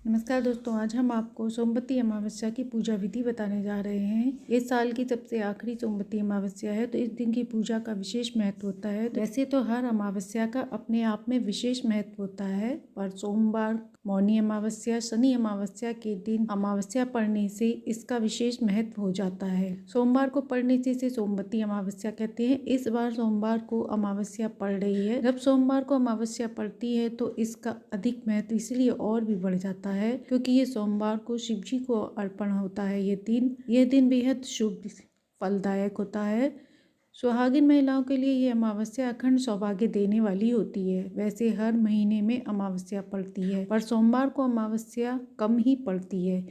नमस्कार दोस्तों, आज हम आपको सोमवती अमावस्या की पूजा विधि बताने जा रहे हैं। इस साल की सबसे आखिरी सोमवती अमावस्या है, तो इस दिन की पूजा का विशेष महत्व होता है। वैसे तो हर अमावस्या का अपने आप में विशेष महत्व होता है, पर सोमवार, मौनी अमावस्या, शनि अमावस्या के दिन अमावस्या पड़ने से इसका विशेष महत्व हो जाता है। सोमवार को पड़ने से इसे सोमवती अमावस्या कहते हैं। इस बार सोमवार को अमावस्या पड़ रही है। जब सोमवार को अमावस्या पड़ती है तो इसका अधिक महत्व इसलिए और भी बढ़ जाता है क्योंकि ये सोमवार को शिव जी को अर्पण होता है। यह दिन बेहद शुभ फलदायक होता है। सुहागिन महिलाओं के लिए ये अमावस्या अखंड सौभाग्य देने वाली होती है। वैसे हर महीने में अमावस्या पड़ती है, पर सोमवार को अमावस्या कम ही पड़ती है।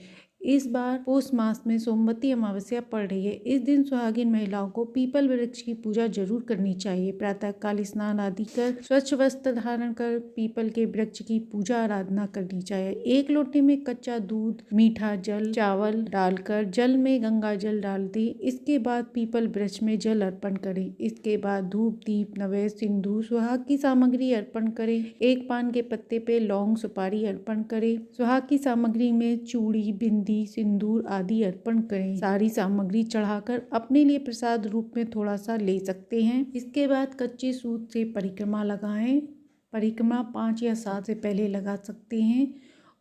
इस बार पौष मास में सोमवती अमावस्या पड़ रही है। इस दिन सुहागिन महिलाओं को पीपल वृक्ष की पूजा जरूर करनी चाहिए। प्रातः काल स्नान आदि कर स्वच्छ वस्त्र धारण कर पीपल के वृक्ष की पूजा आराधना करनी चाहिए। एक लोटे में कच्चा दूध, मीठा जल, चावल डालकर जल में गंगा जल डाल दें। इसके बाद पीपल वृक्ष में जल अर्पण करें। इसके बाद धूप, दीप, नवेद, सिंदूर, सुहाग की सामग्री अर्पण करें। एक पान के पत्ते पे लौंग, सुपारी अर्पण करें। सुहाग की सामग्री में चूड़ी, बिंदी, सिंदूर आदि अर्पण करें। सारी सामग्री चढ़ाकर अपने लिए प्रसाद रूप में थोड़ा सा ले सकते हैं। इसके बाद कच्चे सूत से परिक्रमा लगाएं। परिक्रमा 5 या 7 से पहले लगा सकते हैं।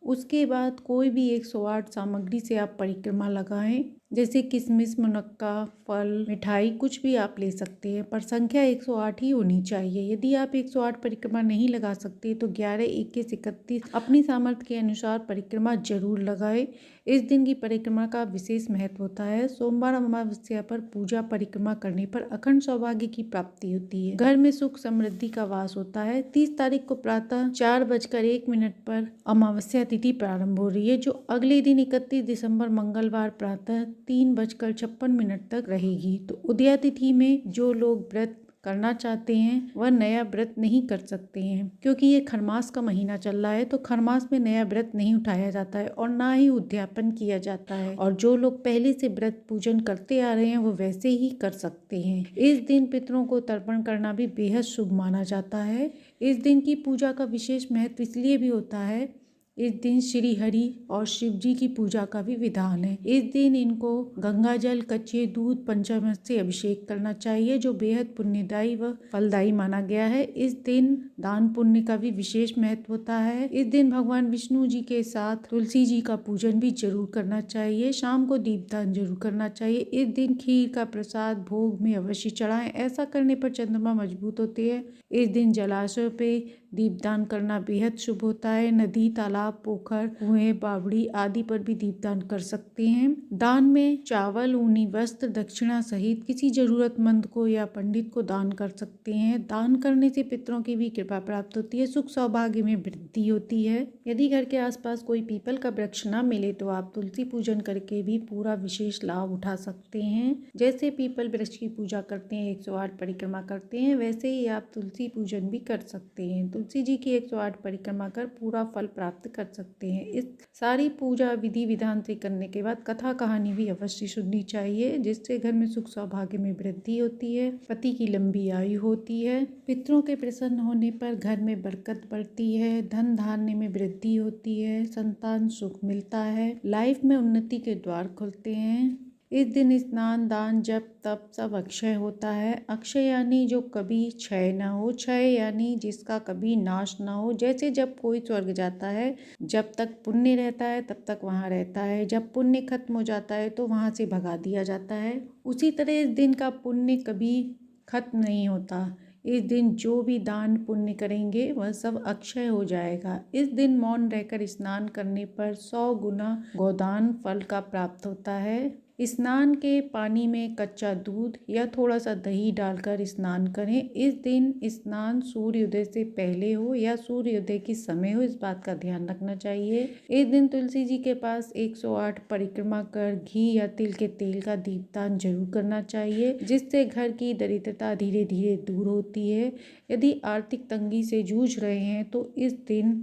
उसके बाद कोई भी 108 सामग्री से आप परिक्रमा लगाएं, जैसे किशमिश, मुनक्का, फल, मिठाई कुछ भी आप ले सकते हैं, पर संख्या 108 ही होनी चाहिए। यदि आप 108 परिक्रमा नहीं लगा सकते तो 11, 21, 31 अपनी सामर्थ्य के अनुसार परिक्रमा जरूर लगाएं। इस दिन की परिक्रमा का विशेष महत्व होता है। सोमवार अमावस्या पर पूजा परिक्रमा करने पर अखंड सौभाग्य की प्राप्ति होती है। घर में सुख समृद्धि का वास होता है। 30 तारीख को प्रातः 4:01 पर अमावस्या तिथि प्रारंभ हो रही है, जो अगले दिन 31 दिसंबर मंगलवार प्रातः 3:56 तक रहेगी। तो उदया तिथि में जो लोग व्रत करना चाहते हैं वह नया व्रत नहीं कर सकते हैं, क्योंकि ये खरमास का महीना चल रहा है। तो खरमास में नया व्रत नहीं उठाया जाता है और ना ही उद्यापन किया जाता है। और जो लोग पहले से व्रत पूजन करते आ रहे हैं वो वैसे ही कर सकते हैं। इस दिन पितरों को तर्पण करना भी बेहद शुभ माना जाता है। इस दिन की पूजा का विशेष महत्व इसलिए भी होता है, इस दिन श्री हरि और शिव जी की पूजा का भी विधान है। इस दिन इनको गंगा जल, कच्चे दूध, पंचामृत से अभिषेक करना चाहिए, जो बेहद पुण्यदायी व फलदायी माना गया है। इस दिन दान पुण्य का भी विशेष महत्व होता है। इस दिन भगवान विष्णु जी के साथ तुलसी जी का पूजन भी जरूर करना चाहिए। शाम को दीपदान जरूर करना चाहिए। इस दिन खीर का प्रसाद भोग में अवश्य चढ़ाएं। ऐसा करने पर चंद्रमा मजबूत होते हैं। इस दिन जलाशय पे दीपदान करना बेहद शुभ होता है। नदी, तालाब, पोखर, कुएं, बावड़ी आदि पर भी दीपदान कर सकते हैं। दान में चावल, ऊनी वस्त्र, दक्षिणा सहित किसी जरूरतमंद को या पंडित को दान कर सकते हैं। दान करने से पितरों की भी कृपा प्राप्त होती है, सुख सौभाग्य में वृद्धि होती है। यदि घर के आसपास कोई पीपल का वृक्ष न मिले तो आप तुलसी पूजन करके भी पूरा विशेष लाभ उठा सकते हैं। जैसे पीपल वृक्ष की पूजा करते हैं, 108 परिक्रमा करते हैं, वैसे ही आप तुलसी पूजन भी कर सकते हैं। तुलसी जी की 108 परिक्रमा कर पूरा फल प्राप्त कर सकते हैं। इस सारी पूजा विधि विधान से करने के बाद कथा कहानी भी अवश्य सुननी चाहिए, जिससे घर में सुख सौभाग्य में वृद्धि होती है, पति की लंबी आयु होती है। पितरों के प्रसन्न होने पर घर में बरकत बढ़ती है, धन धान्य में वृद्धि होती है, संतान सुख मिलता है, लाइफ में उन्नति के द्वार खुलते हैं। इस दिन स्नान, दान, जप, तप सब अक्षय होता है। अक्षय यानी जो कभी क्षय न हो, क्षय यानी जिसका कभी नाश न हो। जैसे जब कोई स्वर्ग जाता है, जब तक पुण्य रहता है तब तक वहाँ रहता है, जब पुण्य खत्म हो जाता है तो वहाँ से भगा दिया जाता है। उसी तरह इस दिन का पुण्य कभी खत्म नहीं होता। इस दिन जो भी दान पुण्य करेंगे वह सब अक्षय हो जाएगा। इस दिन मौन रहकर स्नान करने पर 100 गुना गोदान फल का प्राप्त होता है। स्नान के पानी में कच्चा दूध या थोड़ा सा दही डालकर स्नान करें। इस दिन स्नान सूर्योदय से पहले हो या सूर्योदय के समय हो, इस बात का ध्यान रखना चाहिए। इस दिन तुलसी जी के पास 108 परिक्रमा कर घी या तिल के तेल का दीपदान जरूर करना चाहिए, जिससे घर की दरिद्रता धीरे धीरे दूर होती है। यदि आर्थिक तंगी से जूझ रहे हैं तो इस दिन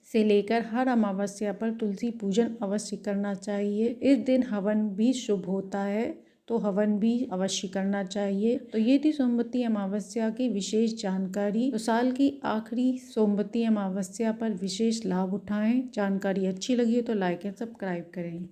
से लेकर हर अमावस्या पर तुलसी पूजन अवश्य करना चाहिए। इस दिन हवन भी शुभ होता है। तो हवन भी अवश्य करना चाहिए। तो ये थी सोमवती अमावस्या की विशेष जानकारी। तो साल की आखिरी सोमवती अमावस्या पर विशेष लाभ उठाएं। जानकारी अच्छी लगी हो तो लाइक एंड सब्सक्राइब करें।